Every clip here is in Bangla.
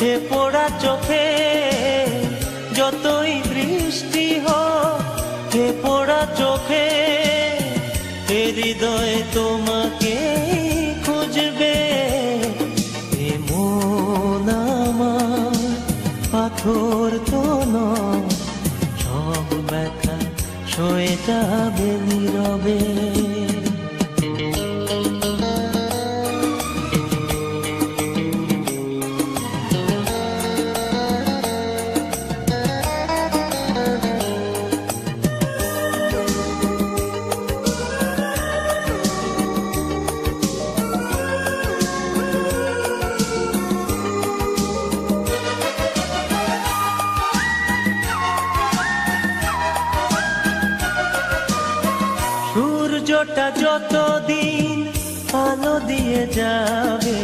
এ পোড়া চোখে যতই বৃষ্টি হোক, এ পোড়া চোখে এ হৃদয় তোমাকে খুঁজবে। এ মন আমার পাথর তো নয়, সব ব্যথা সয়ে যাবে নীরবে। সূর্যটা যতদিন আলো দিয়ে যাবে,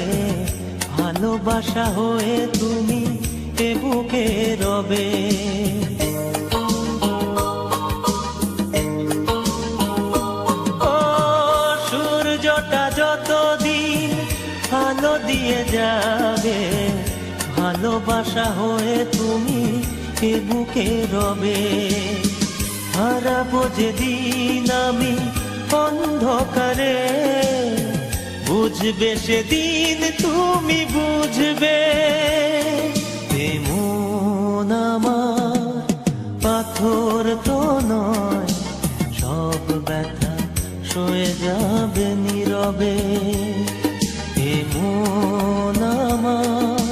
ভালোবাসা হয়ে তুমি এ বুকে রবে। ও সূর্যটা যতদিন আলো দিয়ে যাবে, ভালোবাসা হয়ে তুমি এ বুকে রবে। হারাবো যেদিন আমি অন্ধকারে, বুঝবে সেদিন তুমি বুঝবে। এ মন আমার পাথর তো নয়, সব ব্যথা সয়ে যাবে নীরবে। এ মন আমার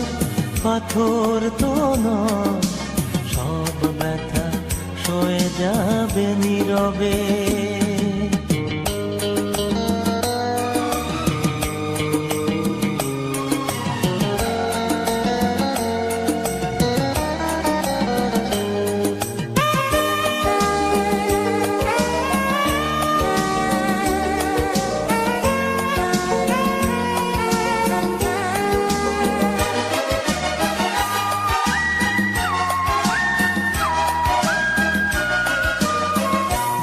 পাথর তো নয়, সব ব্যথা সয়ে যাবে নীরবে।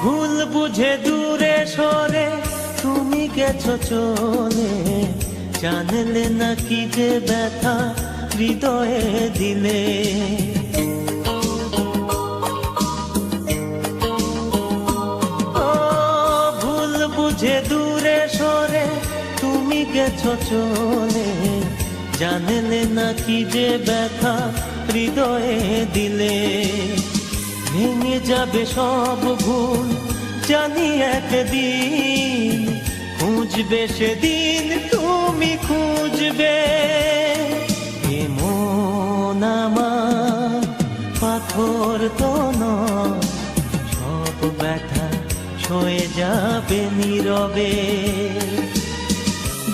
ভুল বুঝে দূরে সরে তুমি গেছো চলে, জানলে না কি যে ব্যথা হৃদয়ে দিলে। ও ভুল বুঝে দূরে সরে তুমি গেছো চলে, জানলে না কি যে ব্যথা হৃদয়ে দিলে। ভেঙে যাবে সব ভুল জানি একদিন, খুঁজবে সেদিন তুমি খুঁজবে। এ মন আমার পাথর তো নয়, সব ব্যথা সয়ে যাবে নীরবে।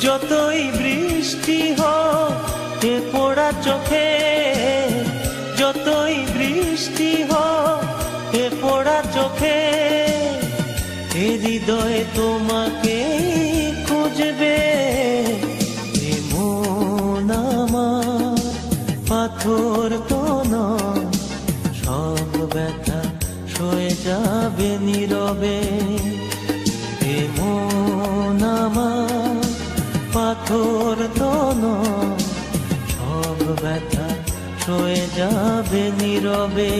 যতই বৃষ্টি হোক এ পোড়া চোখে, যতই বৃষ্টি হোক এ পোড়া চোখে, এ হৃদয় তোমাকে খুঁজবে। এ মন আমার পাথর তো নয়, সব ব্যথা সয়ে যাবে নীরবে। এ মন আমার পাথর তো নয়, সব ব্যথা সয়ে যাবে নীরবে।